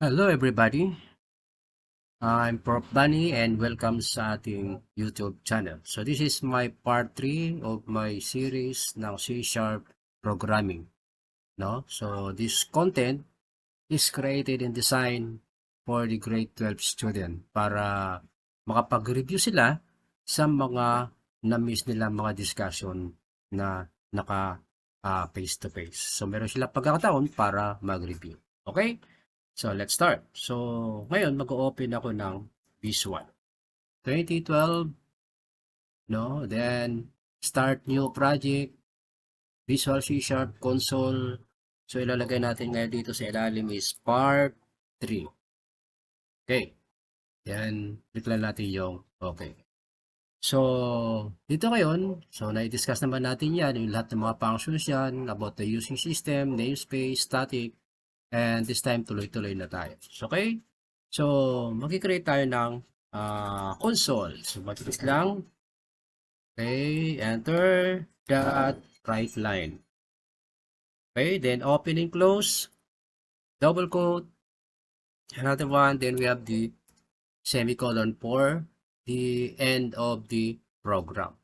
Hello everybody, I'm Prof. Bunny and welcome sa ating YouTube channel. So this is my part 3 of my series ng C# programming. No? So this content is created and designed for the grade 12 student para makapag-review sila sa mga na-miss nila mga discussion na naka face to face. So meron sila pagkakataon para mag-review. Okay? So, let's start. So, ngayon mag-open ako ng Visual 2012, no? Then, start new project, Visual C# console. So, ilalagay natin ngayon dito sa ilalim is part 3. Okay. Then, click lang natin yung okay. So, dito ngayon, so na-discuss naman natin yan, yung lahat ng mga functions yan, about the using system, namespace, static, and this time tuloy-tuloy na tayo. So, okay? So, mag-create tayo ng console. So, mag-click lang. Okay, enter dot right line. Okay, then open and close. Double quote. Another one. Then we have the semicolon for the end of the program.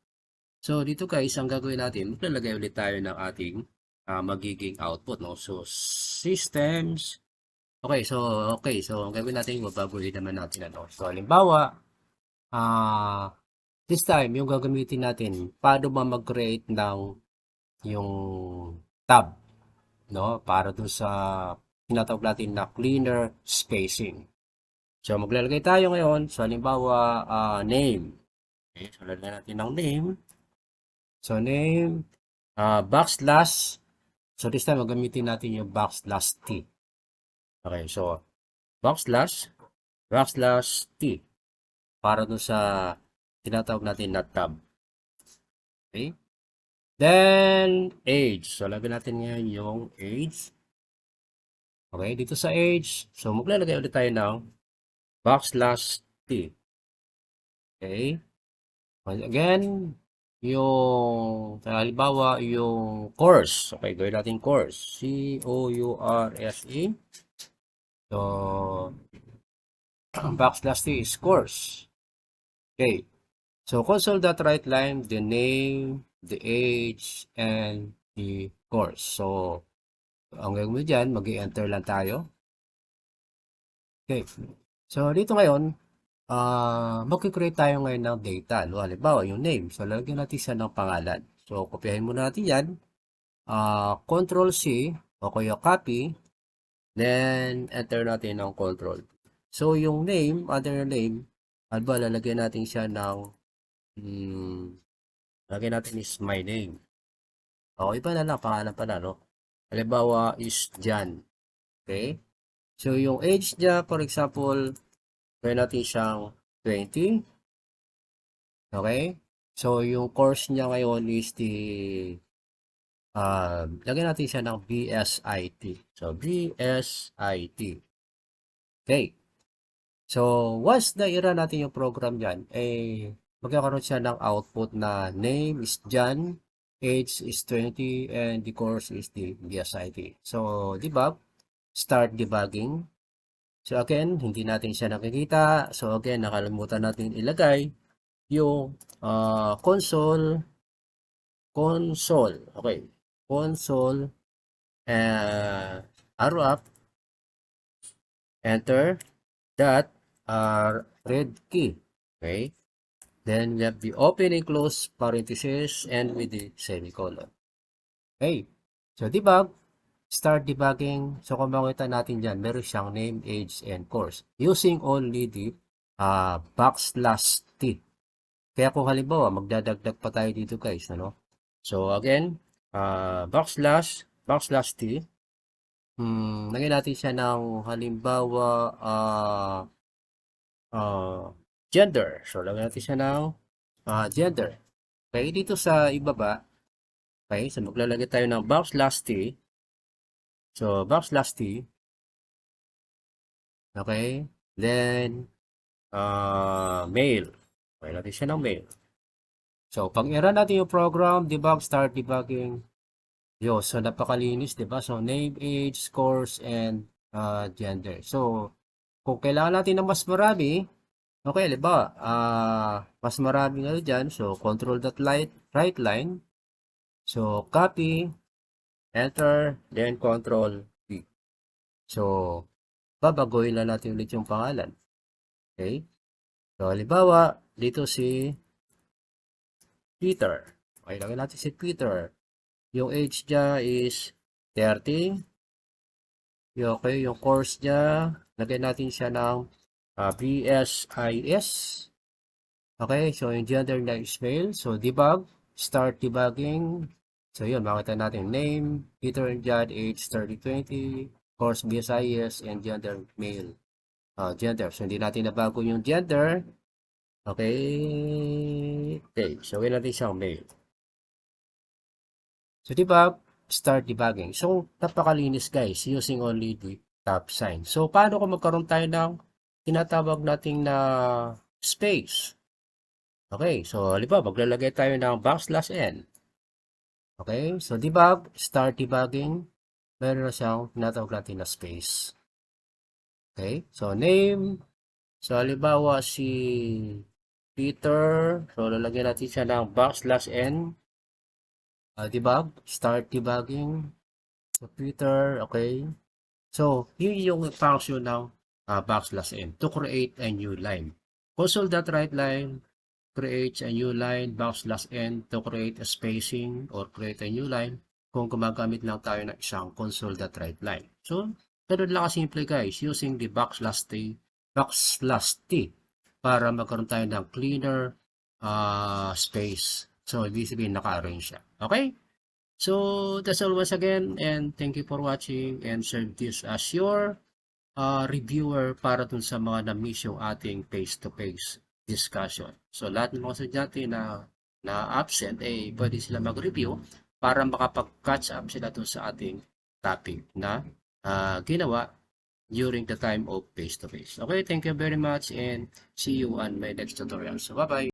So, dito guys, ang gagawin natin, maglalagay ulit tayo ng ating magiging output. No? So, systems. Okay, so ang gagawin natin, mabaguhin naman natin ano. So, halimbawa, this time, yung gagamitin natin, paano ba mag-create ng yung tab, no? Para dun sa tinatawag natin na cleaner spacing. So, maglalagay tayo ngayon, so halimbawa, name. Okay, so lalagyan natin ng name. So, name, backslash. So, this time, magamitin natin yung backslash t. Okay, so, backslash t. Para dun sa tinatawag natin na tab. Okay? Then, age. So, lagyan natin ngayon yung age. Okay, dito sa age. So, maglalagay ulit tayo ng backslash t. Okay? Once again, yung, halimbawa, yung course. Okay, gawin natin course. C-O-U-R-S-E. So, backslash t is course. Okay. So, console.writeLine, the name, the age, and the course. So, ang gagawin mo dyan, mag-enter lang tayo. Okay. So, dito ngayon, mag-create tayo ngayon ng data. No? Halimbawa, yung name. So, lalagyan natin siya ng pangalan. So, kopyahin muna natin yan. Control-C, o kaya copy. Then, enter natin ng control. So, yung name, other name, halimbawa, lalagyan natin siya ng lagyan natin is my name. O, iba na lang, pangalan pa na, no? Halimbawa is John. Okay? So, yung age niya, for example, gawin natin siyang 20. Okay? So, yung course niya ngayon is the, lagyan natin siya ng BSIT. So, BSIT. Okay. So, once na i-run natin yung program dyan, magkakaroon siya ng output na name is John, age is 20, and the course is the BSIT. So, debug, start debugging. So, again, hindi natin siya nakikita. So, again, nakalimutan natin ilagay yung console, okay, console, arrow up, enter, dot, red key, okay. Then we have the open and close parenthesis and with the semicolon. Okay. So, debug. Start debugging. So, kung makita natin dyan, meron siyang name, age, and course. Using only the backslash t. Kaya kung halimbawa, magdadagdag pa tayo dito guys. Ano? So, again, backslash t. Lagyan natin siya ng halimbawa, gender. So, lagyan natin siya ng gender. Okay, dito sa ibaba, okay, so maglalagay tayo ng backslash t. So, backslash t. Okay, then, male. Okay, natin siya ng male. So, pag i-run natin yung program, debug, start debugging. Yo, so napakalinis, diba? So, name, age, course, and gender. So, kung kailangan natin ng mas marami, okay, halimbawa, mas maraming ano dyan, so control that right line, so copy, enter, then control V. So, babaguhin na natin ulit yung pangalan. Okay? So, halimbawa, dito si Peter. Okay, lagyan natin si Peter. Yung age niya is 30. Okay, yung course niya, lagyan natin siya ng BSIS. Okay, so yung gender niya is male. So, debug, start debugging. So, yun, makita natin name, Peter and John, age 30-20, course BSIS, and gender male. Gender. So, hindi natin nabago yung gender. Okay. Okay, so gawin natin siyang male. So, debug, start debugging. So, napakalinis guys, using only the top sign. So, paano kung magkaroon tayo ng tinatawag nating na space? Okay, so halimbawa, maglalagay tayo ng \n. Okay, so debug, start debugging, meron na siyang tinatawag natin na space. Okay, so name, so halimbawa si Peter, so lalagyan natin siya ng \n. Debug, start debugging, so Peter, okay. So, yun yung function ng \n to create a new line. Console that right line creates a new line, \n to create a spacing or create a new line kung gumagamit lang tayo ng isang console.write line. So, ganun lang kasimple guys, using the \t para magkaroon tayo ng cleaner space. So, ibig sabihin naka-arrange siya. Okay? So, that's all once again, and thank you for watching, and serve this as your reviewer para dun sa mga na-miss yung ating face-to-face discussion. So, lahat ng mga estudyante na absent, pwede sila mag-review para makapag-catch up sila dun sa ating topic na ginawa during the time of face-to-face. Okay, thank you very much and see you on my next tutorial. So, bye-bye!